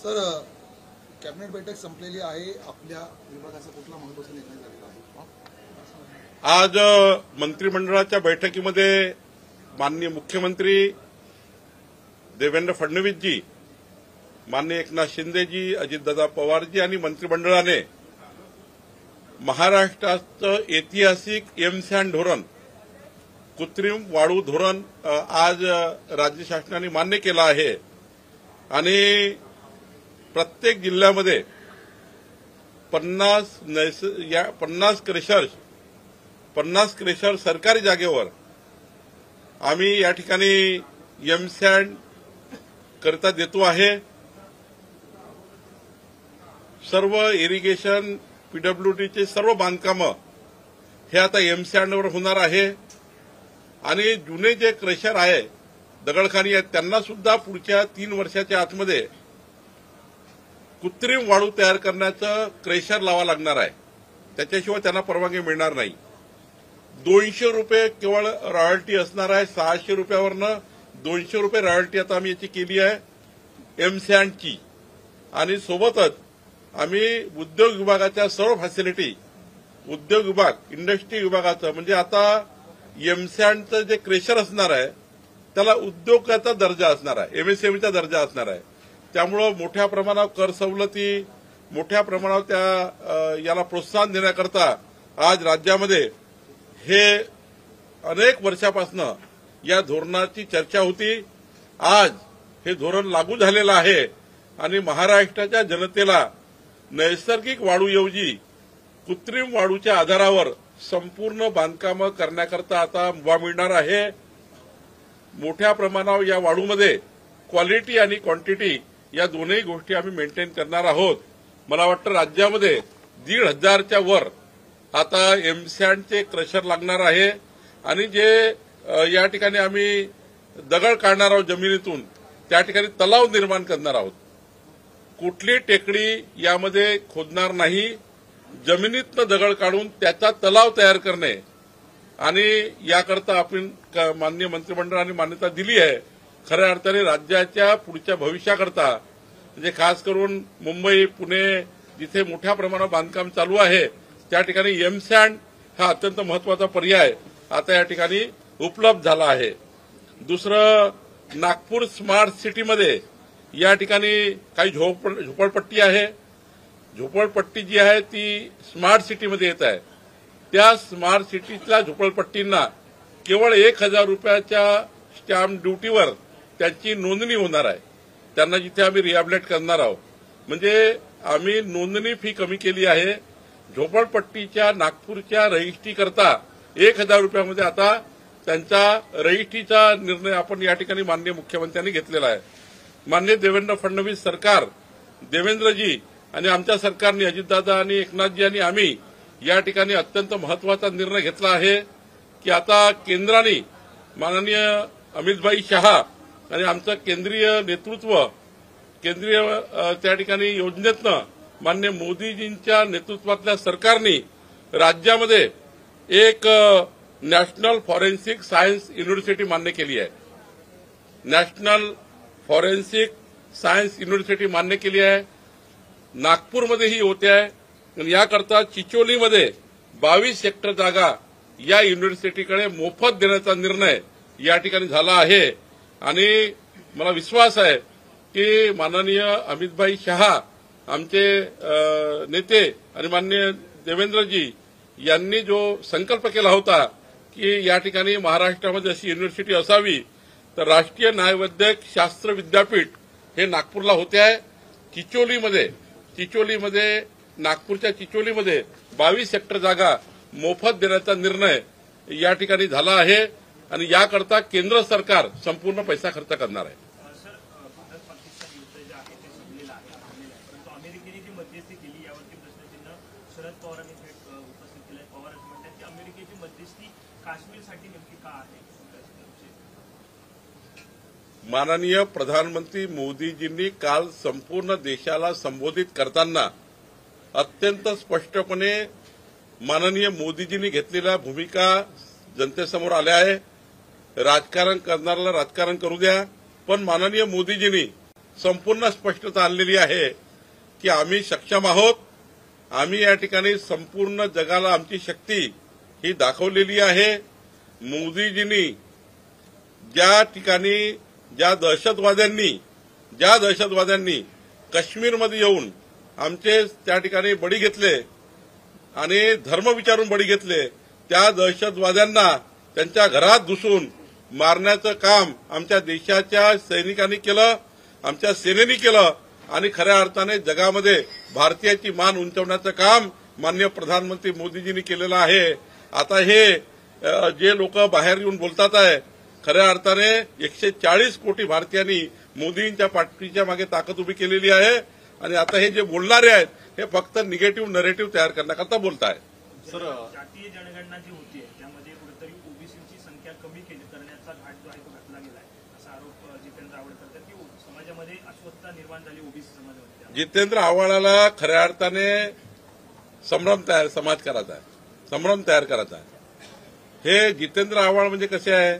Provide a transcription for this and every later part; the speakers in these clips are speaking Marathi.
सर, कॅबिनेट बैठक संपलेली आहे. आपल्या विभागाचा कुठला महत्त्वाचा निर्णय झालेला आहे? आज मंत्रिमंडळाच्या बैठकीमध्ये माननीय मुख्यमंत्री देवेंद्र फडणवीसजी, माननीय एकनाथ शिंदेजी, अजितदादा पवारजी आणि मंत्रिमंडळाने महाराष्ट्राचं ऐतिहासिक एमसँड धोरण, कृत्रिम वाळू धोरण आज राज्य शासनाने मान्य केलं आहे. आणि प्रत्येक जिल्ह्यामध्ये 50 क्रेशर सरकारी जागेवर आम्ही या ठिकाणी एमसँड करता देतो आहे. सर्व इरिगेशन, पीडब्ल्यूडीचे सर्व बांधकामं हे आता एमसँडवर होणार आहे. आणि जुने जे क्रेशर आहे, दगडखानी आहेत, त्यांना सुद्धा पुढच्या 3 वर्षाच्या आतमध्ये कृत्रिम वाळू तयार करण्याचं क्रेशर लावा लागणार आहे. त्याच्याशिवाय त्यांना परवानगी मिळणार नाही. 200 रुपये केवळ रॉयल्टी असणार आहे. 600 रुपयावरनं 200 रुपये रॉयल्टी आता आम्ही याची केली आहे एमसँडची. आणि सोबतच आम्ही उद्योग विभागाच्या सर्व फॅसिलिटी, उद्योग विभाग, इंडस्ट्री विभागाचं, म्हणजे आता एमसँडचं जे क्रेशर असणार आहे त्याला उद्योगाचा दर्जा असणार आहे, एमएसएमईचा दर्जा असणार आहे. त्यामुळं मोठ्या प्रमाणावर कर सवलती, मोठ्या प्रमाणावर त्या याला प्रोत्साहन देण्याकरता आज राज्यामध्ये हे अनेक वर्षापासून या धोरणाची चर्चा होती. आज हे धोरण लागू झालेलं आहे आणि महाराष्ट्राच्या जनतेला नैसर्गिक वाळूऐवजी कृत्रिम वाळूच्या आधारावर संपूर्ण बांधकामं करण्याकरता आता मुभा मिळणार आहे. मोठ्या प्रमाणावर या वाळूमध्ये क्वालिटी आणि क्वांटिटी या दोन्ही गोष्टी आम्ही मेंटेन करणार आहोत. मला वाटतं राज्यामध्ये 1,500च्या वर आता एमसँडचे क्रशर लागणार आहे. आणि जे या ठिकाणी आम्ही दगड काढणार आहोत जमिनीतून, त्या ठिकाणी तलाव निर्माण करणार आहोत. कुठली टेकडी यामध्ये खोदणार नाही. जमिनीतनं दगड काढून त्याचा तलाव तयार करणे आणि याकरता आपण माननीय मंत्रिमंडळाने मान्यता दिली आहे. खऱ्या अर्थाने राज्याच्या पुढच्या भविष्याकरता, म्हणजे खास करून मुंबई, पुणे जिथे मोठ्या प्रमाणावर बांधकाम चालू आहे त्या ठिकाणी एमसँड हा अत्यंत महत्वाचा पर्याय आता या ठिकाणी उपलब्ध झाला आहे. दुसरं, नागपूर स्मार्ट सिटीमध्ये या ठिकाणी काही झोपडपट्टी आहे. झोपडपट्टी जी आहे ती स्मार्ट सिटीमध्ये येत आहे. त्या स्मार्ट सिटीतल्या झोपडपट्टींना केवळ 1,000 रुपयाच्या स्टॅम्प ड्युटीवर त्यांची नोंदणी होणार आहे. त्यांना जिथे आम्ही रिहॅबिलिट करणार आहोत, म्हणजे आम्ही नोंदणी फी कमी केली आहे. झोपडपट्टीच्या नागपूरच्या रजिस्ट्रीकरता 1,000 रुपयामध्ये आता त्यांचा रजिस्ट्रीचा निर्णय आपण या ठिकाणी माननीय मुख्यमंत्र्यांनी घेतलेला आहे. माननीय देवेंद्र फडणवीस सरकार, देवेंद्रजी आणि आमच्या सरकारने, अजितदादा आणि एकनाथजी आणि आम्ही या ठिकाणी अत्यंत महत्वाचा निर्णय घेतला आहे की आता केंद्राने, माननीय अमितभाई शहा आणि आमचं केंद्रीय नेतृत्व, केंद्रीय त्या ठिकाणी योजनेतनं माननीय मोदीजींच्या नेतृत्वातल्या सरकारने राज्यामध्ये एक नॅशनल फॉरेन्सिक सायन्स युनिव्हर्सिटी मान्य केली आहे. नॅशनल फॉरेन्सिक सायन्स युनिव्हर्सिटी मान्य केली आहे. नागपूरमध्येही होते आहे. आणि याकरता चिचोलीमध्ये 22 हेक्टर जागा या युनिव्हर्सिटीकडे मोफत देण्याचा निर्णय या ठिकाणी झाला आहे. आणि मला विश्वास आहे की माननीय अमितभाई शहा, आमचे नेते, आणि माननीय देवेंद्रजी यांनी जो संकल्प केला होता की या ठिकाणी महाराष्ट्रामध्ये अशी युनिव्हर्सिटी असावी, तर राष्ट्रीय न्यायवैद्यक शास्त्र विद्यापीठ हे नागपूरला होते आहे. चिचोलीमध्ये नागपूरच्या चिचोलीमध्ये 22 हेक्टर जागा मोफत देण्याचा निर्णय या ठिकाणी झाला आहे. आणि याकरता केंद्र सरकार संपूर्ण पैसा खर्च करणार आहे. सर, भारत पाकिस्तान युद्ध जे आहे ते संपलेलं आहे, परंतु अमेरिकेने जी मध्यस्थी केली यावरती प्रश्नचिन्ह शरद पवारांनी थेट उपस्थित केलं आहे. पवार असं म्हणतात की अमेरिकेची मध्यस्थी काश्मीरसाठी नेमकी का आहे? माननीय प्रधानमंत्री मोदीजींनी काल संपूर्ण देशाला संबोधित करताना अत्यंत स्पष्टपणे माननीय मोदीजींनी घेतलेल्या भूमिका जनतेसमोर आल्या आहे. राजकारण करणाऱ्याला राजकारण करू द्या, पण माननीय मोदीजींनी संपूर्ण स्पष्टता आणलेली आहे की आम्ही सक्षम आहोत. आम्ही या ठिकाणी संपूर्ण जगाला आमची शक्ती ही दाखवलेली आहे. मोदीजींनी ज्या ठिकाणी ज्या दहशतवाद्यांनी काश्मीरमध्ये येऊन आमचे त्या ठिकाणी बळी घेतले आणि धर्म विचारून बळी घेतले, त्या दहशतवाद्यांना त्यांच्या घरात घुसून मारण्याचं काम आमच्या देशाच्या सैनिकांनी केलं, आमच्या सेनेने केलं आणि खऱ्या अर्थाने जगामध्ये भारतीयाची मान उंचावण्याचं काम माननीय प्रधानमंत्री मोदीजींनी केलेलं आहे. आता हे जे लोक बाहेर येऊन बोलतात आहे, खऱ्या अर्थाने 140 कोटी भारतीयांनी मोदींच्या पाठीच्या मागे ताकद उभी केलेली आहे आणि आता हे जे बोलणारे आहेत हे फक्त निगेटिव्ह नरेटिव्ह तयार करण्याकरता बोलताय. सर, जातीय जनगणना जी होतीये त्यामध्ये कुठेतरी ओबीसीची संख्या कमी करण्याचा घाट जो आहे तो घातला गेलाय असा आरोप जितेंद्र आव्हाड करतात की समाजामध्ये अस्वस्थता निर्माण झाली ओबीसी समाजामध्ये. जितेंद्र आव्हाडाला खऱ्या अर्थाने संभ्रम तयार करायचा आहे. हे जितेंद्र आव्हाड म्हणजे कसे आहे,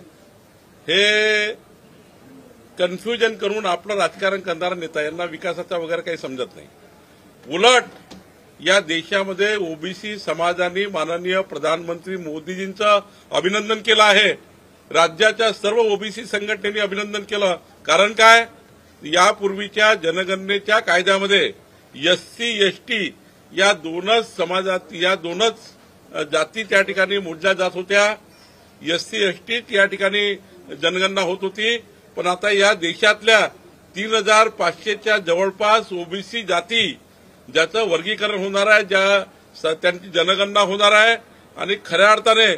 हे कन्फ्युजन करून आपलं राजकारण करणारा नेता, यांना विकासाचा वगैरे काही समजत नाही. उलट या देशामध्ये ओबीसी समाजाने माननीय प्रधानमंत्री मोदीजींचं अभिनंदन केलं आहे. राज्याच्या सर्व ओबीसी संघटनेने अभिनंदन केलं. कारण काय, यापूर्वीच्या जनगणनेच्या कायद्यामध्ये एससी एसटी या दोनच जाती त्या ठिकाणी मोडल्या जात होत्या. एससी एसटी या ठिकाणी जनगणना होत होती. पण आता या देशातल्या 3500च्या जवळपास ओबीसी जाती ज्याचं वर्गीकरण होणार आहे, त्यांची जनगणना होणार आहे आणि खऱ्या अर्थाने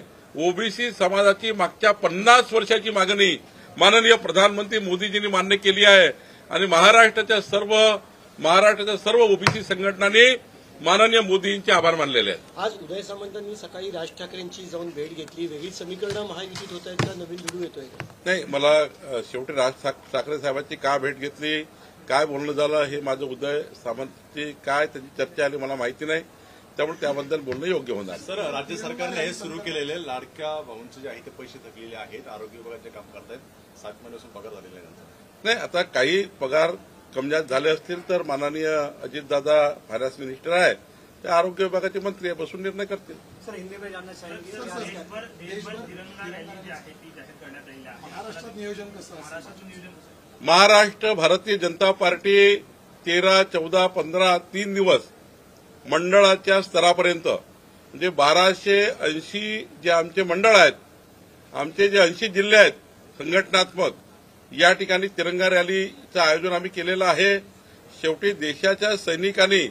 ओबीसी समाजाची मागच्या 50 वर्षाची मागणी माननीय प्रधानमंत्री मोदीजींनी मान्य केली आहे आणि महाराष्ट्राच्या सर्व ओबीसी संघटनांनी माननीय मोदींचे आभार मानलेले आहेत. आज उदय सामंतांनी सकाळी राज ठाकरेंची जाऊन भेट घेतली. वेगळी समीकरणं महायुतीत होत आहेत का, नवीन धुडू येतोय? नाही, मला शेवटी राज ठाकरे साहेबांची का भेट घेतली, काय बोलणं झालं, हे माझं उदय सामंतची काय त्याची चर्चा आली मला माहिती नाही, त्यामुळे त्याबद्दल बोलणं योग्य होणार. सर, राज्य सरकारने हे सुरू केलेले लाडक्या भाऊंचे जे आहे ते पैसे थकलेले आहेत, आरोग्य विभागाचे काम करतायत, 7 महिन्यापासून पगार झालेला आहे. नाही, आता काही पगार कमजात झाले असतील तर माननीय अजितदादा फायनान्स मिनिस्टर आहे, ते आरोग्य विभागाचे मंत्री बसून निर्णय करतील. सर, हिंदी में जानना चाहेंगे देशभर तिरंगा रॅली जी आहे ती जाहीर करण्यात आलेली आहे. महाराष्ट्रात नियोजन कसं असेल? महाराष्ट्राचं नियोजन कसं? महाराष्ट्र भारतीय जनता पार्टी 13, 14, 15 3 दिवस मंडळाच्या स्तरापर्यंत म्हणजे 1280 जे आमचे मंडळ आहेत, आमचे जे 80 जिल्हे आहेत संघटनात्मक, या ठिकाणी तिरंगा रॅलीचं आयोजन आम्ही केलेलं आहे. शेवटी देशाच्या सैनिकांनी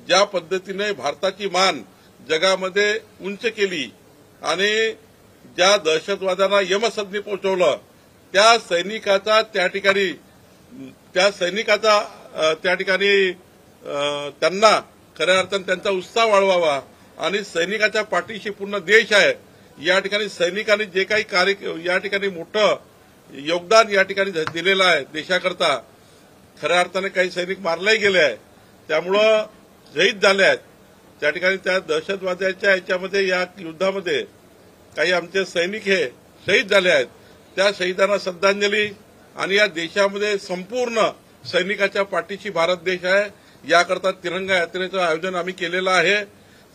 ज्या पद्धतीने भारताची मान जगामध्ये उंच केली आणि ज्या दहशतवाद्यांना यमसदनी पोहोचवलं, त्या सैनिकाचा त्या ठिकाणी त्यांना खऱ्या अर्थाने त्यांचा उत्साह वाढवावा आणि सैनिकाच्या पाठीशी पूर्ण देश आहे. या ठिकाणी सैनिकांनी जे काही कार्य या ठिकाणी मोठं योगदान या ठिकाणी दिलेलं आहे देशाकरता, खऱ्या अर्थाने काही सैनिक मारलेही गेले आहेत, त्यामुळं शहीद झाले आहेत. त्या ठिकाणी त्या दहशतवाद्याच्या याच्यामध्ये या युद्धामध्ये काही आमचे सैनिक हे शहीद झाले आहेत. त्या शहीदांना श्रद्धांजली आणि या देशामध्ये संपूर्ण सैनिकाच्या पाठीशी भारत देश आहे, याकरता तिरंगा यात्रेचं आयोजन आम्ही केलेलं आहे.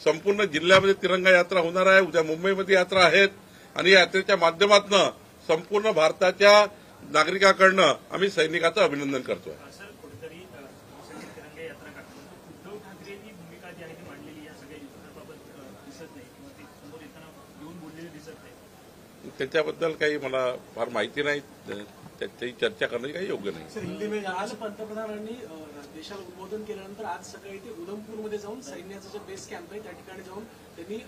संपूर्ण जिल्ह्यामध्ये तिरंगा यात्रा होणार आहे. उद्या मुंबईमध्ये यात्रा आहेत आणि या यात्रेच्या माध्यमातून संपूर्ण भारताच्या नागरिकांकडनं आम्ही सैनिकाचं अभिनंदन करतोय. सर, कुठेतरी तिरंगा यात्रा काढताना उद्धव ठाकरेंची भूमिका जी आहे ती मांडलेली या सगळ्या युद्धाबाबत दिसत नाही किंवा ती समोर येताना येऊन बोललेली दिसत नाही. त्याच्याबद्दल काही मला फार माहिती नाही, त्याची चर्चा करणं काही योग्य नाही. सर, हिंदी में आज पंतप्रधानांनी देशाला उद्बोधन केल्यानंतर आज सकाळी ते उधमपूरमध्ये जाऊन सैन्याचं जे बेस कॅम्प आहे त्या ठिकाणी जाऊन त्यांनी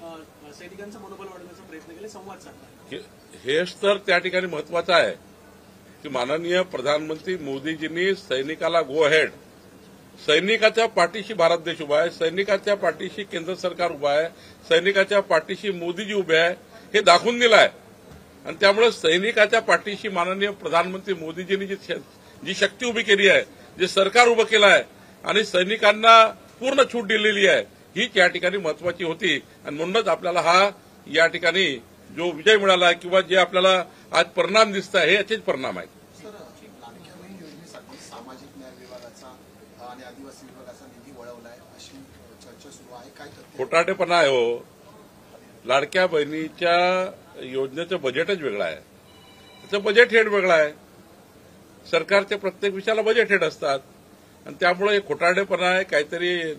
सैनिकांचं मनोबल वाढवण्याचा प्रयत्न केला, संवाद साधला. हेच तर त्या ठिकाणी महत्वाचं आहे की माननीय प्रधानमंत्री मोदीजींनी सैनिकाला गो अहेड, सैनिकाच्या पाठीशी भारत देश उभा आहे, सैनिकाच्या पाठीशी केंद्र सरकार उभा आहे, सैनिकाच्या पाठीशी मोदीजी उभे आहे हे दाखवून दिलं आहे. आणि त्यामुळे सैनिकाच्या पाठीशी माननीय प्रधानमंत्री मोदीजींनी जी शक्ती उभी केली आहे, जे सरकार उभं केलं आहे आणि सैनिकांना पूर्ण छूट दिलेली आहे, हीच या ठिकाणी महत्वाची होती. आणि म्हणूनच आपल्याला हा या ठिकाणी जो विजय मिळाला किंवा जे आपल्याला आज परिणाम दिसत आहे हे याचेच परिणाम आहेत. सर, लाडक्या बहीण योजनेसाठी सामाजिक न्याय विभाग आदिवासी विभागाचा निधी वळवलाय अशी चर्चा सुरू आहे. काय तथ्य? खोटाटेपणा आहे हो. लाडक्या बहिणीच्या योजनेचं बजेटच वेगळं आहे. त्याचं बजेट हेड वेगळं आहे. सरकारच्या प्रत्येक विषयाला बजेट हेड असतात आणि त्यामुळे खोटारडेपणा आहे. काहीतरी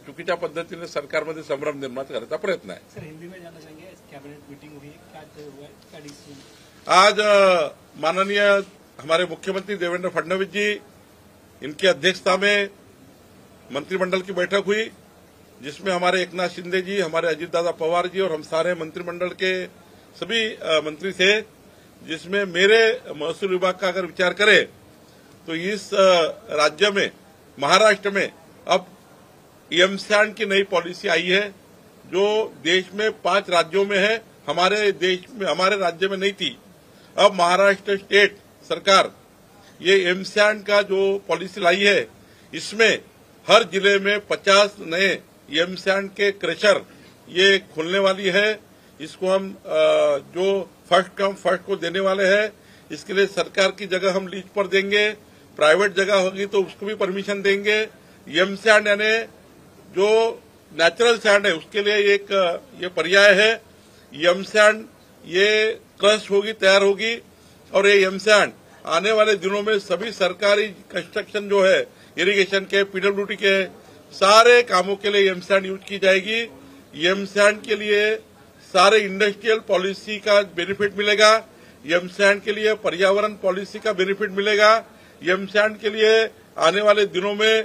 चुकीच्या पद्धतीने सरकारमध्ये संभ्रम निर्माण करायचा प्रयत्न आहे. सर हिंदी में जानना चाहेंगे, कैबिनेट मीटिंग हुई, क्या तय हुआ है, क्या डिसीजन? आज माननीय हमारे मुख्यमंत्री देवेंद्र फडणवीस जी इनकी अध्यक्षता में मंत्रिमंडल की बैठक हुई, जिसमें हमारे एकनाथ शिंदे जी, हमारे अजीत दादा पवार जी और हम सारे मंत्रिमंडल के सभी मंत्री थे, जिसमें मेरे महसूल विभाग का अगर विचार करें तो इस राज्य में, महाराष्ट्र में अब एमसैंड की नई पॉलिसी आई है जो देश में 5 राज्यों में है. हमारे देश में, हमारे राज्य में नहीं थी. अब महाराष्ट्र स्टेट सरकार ये एमसैंड का जो पॉलिसी लाई है, इसमें हर जिले में 50 नए एमसैंड के क्रेशर ये खुलने वाली है. इसको हम जो फर्स्ट कम फर्स्ट को देने वाले हैं. इसके लिए सरकार की जगह हम लीज पर देंगे, प्राइवेट जगह होगी तो उसको भी परमिशन देंगे. एमसैंड यानी जो नेचुरल सैंड है उसके लिए एक ये पर्याय है. एमसैंड ये क्रश होगी, तैयार होगी और ये एमसैंड आने वाले दिनों में सभी सरकारी कंस्ट्रक्शन जो है, इरिगेशन के, पीडब्ल्यूडी के सारे कामों के लिए एमसैंड यूज की जाएगी. एमसैंड के लिए सारे इंडस्ट्रियल पॉलिसी का बेनिफिट मिलेगा. एमसैंड के लिए पर्यावरण पॉलिसी का बेनिफिट मिलेगा. एमसैंड के लिए आने वाले दिनों में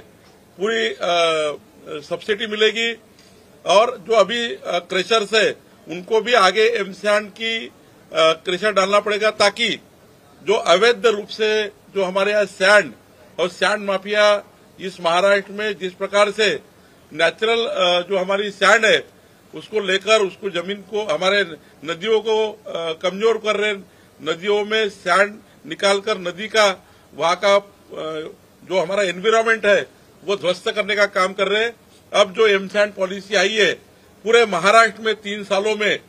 पूरी सब्सिडी मिलेगी और जो अभी क्रेशर्स है उनको भी आगे एमसैंड की क्रेशर डालना पड़ेगा, ताकि जो अवैध रूप से जो हमारे यहाँ सैंड और सैंड माफिया इस महाराष्ट्र में जिस प्रकार से नेचुरल जो हमारी सैंड है उसको लेकर उसको जमीन को, हमारे नदियों को कमजोर कर रहे, नदियों में सैंड निकालकर नदी का वहां का जो हमारा एनवायरमेंट है वो ध्वस्त करने का काम कर रहे हैं. अब जो एमसैंड पॉलिसी आई है, पूरे महाराष्ट्र में 3 सालों में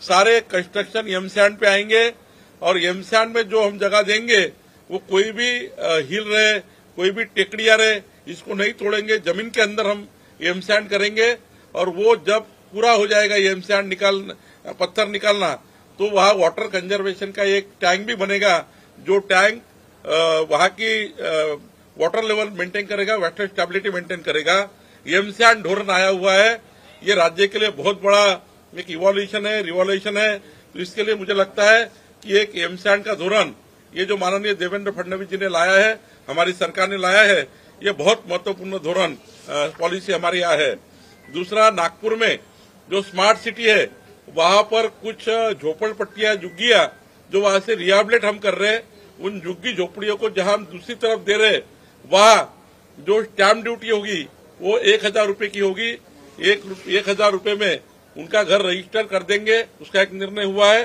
सारे कंस्ट्रक्शन एमसैंड पे आएंगे और एमसैंड में जो हम जगह देंगे वो कोई भी हिल रहे, कोई भी टेकड़िया रहे, इसको नहीं तोड़ेंगे. जमीन के अंदर हम एमसैंड करेंगे और वो जब पूरा हो जाएगा एमसैंड पत्थर निकालना, तो वहां वाटर कंजर्वेशन का एक टैंक भी बनेगा, जो टैंक वहां की वाटर लेवल मेंटेन करेगा, वाटर स्टेबिलिटी मेंटेन करेगा. एमसैंड धोरण आया हुआ है, ये राज्य के लिए बहुत बड़ा एक इवोल्यूशन है, रिवोल्यूशन है. तो इसके लिए मुझे लगता है कि एक एमसैंड का धोरण ये जो माननीय देवेंद्र फडणवीस जी ने लाया है, हमारी सरकार ने लाया है, ये बहुत महत्वपूर्ण धोरण पॉलिसी हमारे यहाँ है. दूसरा, नागपुर में जो स्मार्ट सिटी है वहां पर कुछ झोपड़पट्टियां, झुग्गियां जो वहां से रिहेबिलिट हम कर रहे हैं, उन झुग्गी झोपड़ियों को जहां हम दूसरी तरफ दे रहे, वहां जो स्टैंप ड्यूटी होगी वो 1000 रूपये की होगी. 1000 रूपये में उनका घर रजिस्टर कर देंगे, उसका एक निर्णय हुआ है.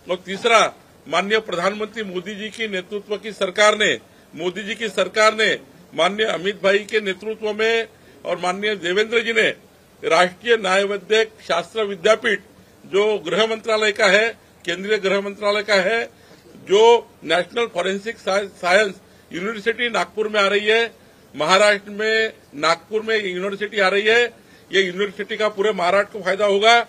और तीसरा, माननीय प्रधानमंत्री मोदी जी की नेतृत्व की सरकार ने, मोदी जी की सरकार ने माननीय अमित भाई के नेतृत्व में और माननीय देवेंद्र जी ने राष्ट्रीय न्यायवैद्यक शास्त्र विद्यापीठ जो गृह मंत्रालय का है, केंद्रीय गृह मंत्रालय का है, जो national forensic science university Nagpur में आ रही है, महाराष्ट्र में नागपुर में यूनिवर्सिटी आ रही है, ये यूनिवर्सिटी का पूरे महाराष्ट्र को फायदा होगा.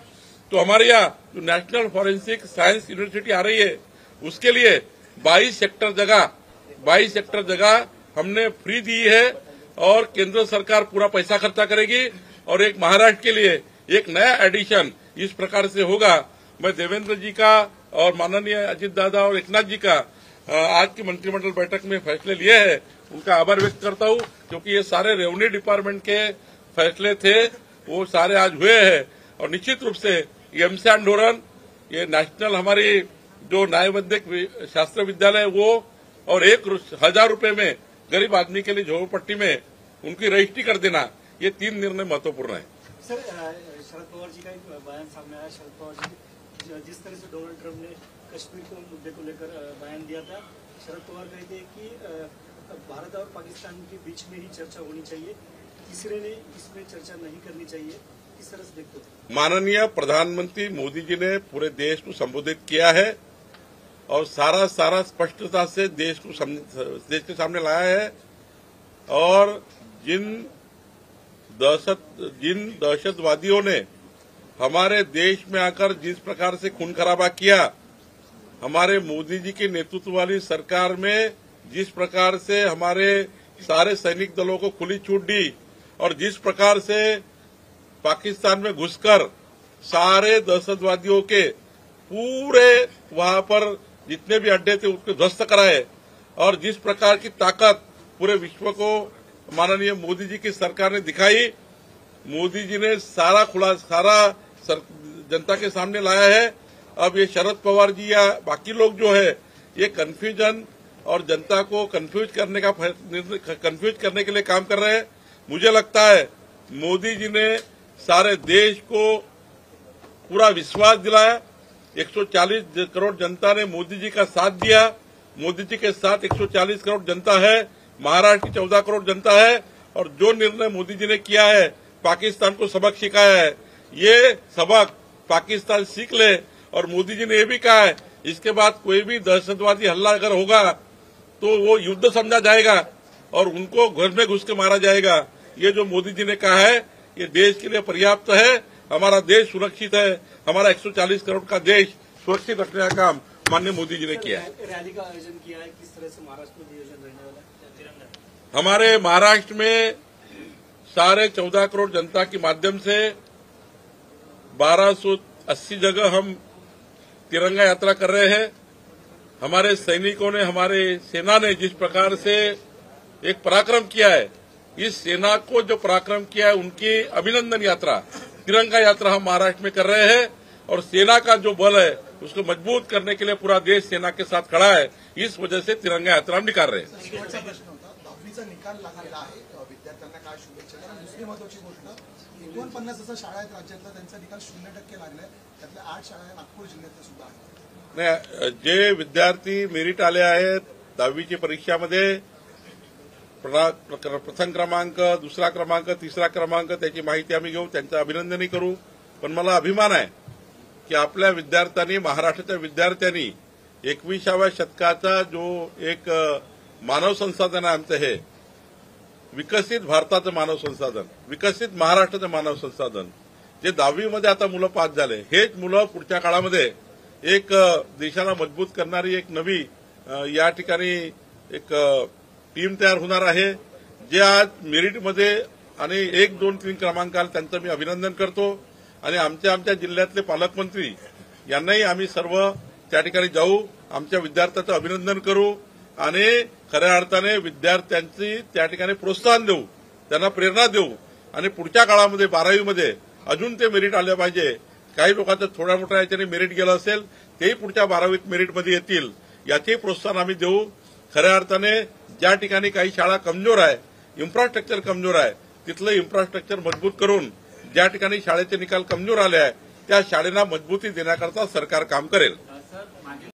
तो हमारे यहाँ जो नेशनल फॉरेंसिक साइंस यूनिवर्सिटी आ रही है उसके लिए 22 हेक्टर जगह हमने फ्री दी है और केंद्र सरकार पूरा पैसा खर्चा करेगी और एक महाराष्ट्र के लिए एक नया एडिशन इस प्रकार से होगा. मैं देवेंद्र जी का और माननीय अजीत दादा और एकनाथ जी का आज की मंत्रिमंडल बैठक में फैसले लिए हैं, उनका आभार व्यक्त करता हूं, क्योंकि ये सारे रेवेन्यू डिपार्टमेंट के फैसले थे, वो सारे आज हुए हैं. और निश्चित रूप से एमसैंड धोरण, ये नेशनल हमारी जो न्यायवैद्यक शास्त्र विद्यालय वो, और 1000 रूपये में गरीब आदमी के लिए झोपड़पट्टी में उनकी रजिस्ट्री कर देना, ये 3 निर्णय महत्वपूर्ण है. सर, शरद पवार जी का एक बयान सामने आया. शरद पवार जी जिस तरह से डोनाल्ड ट्रंप ने कश्मीर को मुद्दे को लेकर बयान दिया था, शरद पवार कहते हैं कि भारत और पाकिस्तान के बीच में ही चर्चा होनी चाहिए, तीसरे ने इसमें चर्चा नहीं करनी चाहिए. किस तरह से देखते हो? माननीय प्रधानमंत्री मोदी जी ने पूरे देश को संबोधित किया है और सारा स्पष्टता से देश के सामने लाया है. और जिन जिन दहशतवादियों ने हमारे देश में आकर जिस प्रकार से खून खराबा किया, हमारे मोदी जी के नेतृत्व वाली सरकार में जिस प्रकार से हमारे सारे सैनिक दलों को खुली छूट दी और जिस प्रकार से पाकिस्तान में घुसकर सारे दहशतवादियों के पूरे वहां पर जितने भी अड्डे थे उसको ध्वस्त कराए और जिस प्रकार की ताकत पूरे विश्व को माननीय मोदी जी की सरकार ने दिखाई, मोदी जी ने सारा जनता के सामने लाया है। अब ये शरद पवार जी या बाकी लोग जो है ये कंफ्यूजन और जनता को कंफ्यूज करने के लिए काम कर रहे हैं। मुझे लगता है मोदी जी ने सारे देश को पूरा विश्वास दिलाया। 140 करोड़ जनता ने मोदी जी का साथ दिया। मोदी जी के साथ 140 करोड़ जनता है, महाराष्ट्र की 14 करोड़ जनता है और जो निर्णय मोदी जी ने किया है, पाकिस्तान को सबक सिखाया है, ये सबक पाकिस्तान सीख ले। और मोदी जी ने ये भी कहा है इसके बाद कोई भी दहशतवादी हमला अगर होगा तो वो युद्ध समझा जाएगा और उनको घर में घुस के मारा जाएगा। ये जो मोदी जी ने कहा है ये देश के लिए पर्याप्त है। हमारा देश सुरक्षित है, हमारा 140 करोड़ का देश सुरक्षित रखने का काम माननीय मोदी जी ने किया है। रैली का आयोजन किया है, किस तरह से महाराष्ट्र में नियोजन रहने वाला है? तिरंगा हमारे महाराष्ट्र में सारे 14 करोड़ जनता के माध्यम से 1280 जगह हम तिरंगा यात्रा कर रहे हैं। हमारे सैनिकों ने, हमारे सेना ने जिस प्रकार से एक पराक्रम किया है, इस सेना को जो पराक्रम किया है उनकी अभिनंदन यात्रा, तिरंगा यात्रा हम महाराष्ट्र में कर रहे हैं और सेना का जो बल है उसको मजबूत करने के लिए पूरा देश सेना के साथ खड़ा है। इस वजह से तिरंगा यात्रा हम निकाल रहे हैं। शेवटचा प्रश्न होता, 10वीचा निकाल लागलेला आहे, विद्यार्थ्यांना काय शुभेच्छा द्या. आणि दुसरी महत्वाची गोष्ट, 49 अशा शाळा आहेत राज्यातल्या त्यांचा निकाल 0% लागलाय, त्यातल्या 8 शाळा नागपूर जिल्ह्यातल्या सुद्धा आहेत. नाही, जे विद्यार्थी मेरिट आले आहेत 10वीची परीक्षामध्ये प्रथम क्रमांक, दुसरा क्रमांक, तिसरा क्रमांक, त्याची माहिती आम्ही घेऊ, त्यांचं अभिनंदनही करू. पण मला अभिमान आहे की आपल्या विद्यार्थ्यांनी, महाराष्ट्राच्या विद्यार्थ्यांनी 21व्या शतकाचा जो एक मानव संसाधन आहे आमचं, हे विकसित भारताचं मानव संसाधन, विकसित महाराष्ट्राचं मानव संसाधन, जे 10वीमध्ये आता मुलं पास झाले, हेच मुलं पुढच्या काळामध्ये एक देशाला मजबूत करणारी एक नवी या ठिकाणी एक टीम तयार होणार आहे. जे आज मेरिटमध्ये आणि 1, 2, 3 क्रमांकाला त्यांचं मी अभिनंदन करतो आणि आमच्या जिल्ह्यातले पालकमंत्री यांनाही आम्ही सर्व त्या ठिकाणी जाऊ, आमच्या विद्यार्थ्यांचं अभिनंदन करू आणि खऱ्या अर्थाने विद्यार्थ्यांची त्या ठिकाणी प्रोत्साहन देऊ, त्यांना प्रेरणा देऊ आणि पुढच्या काळामध्ये 12वीमध्ये अजून ते मेरिट आले पाहिजे. काही लोकांचं थोड्या मोठ्या याच्याने मेरिट गेलं असेल, तेही पुढच्या 12वीत मेरिटमध्ये येतील, याचेही प्रोत्साहन आम्ही देऊ. खऱ्या अर्थाने ज्या ठिकाणी काही शाळा कमजोर आहे, इन्फ्रास्ट्रक्चर कमजोर आहे, तिथलं इन्फ्रास्ट्रक्चर मजबूत करून ज्या ठिकाणी शाळेचे निकाल कमजोर आले आहे त्या शाळेला मजबूती देण्याकरता सरकार काम करेल.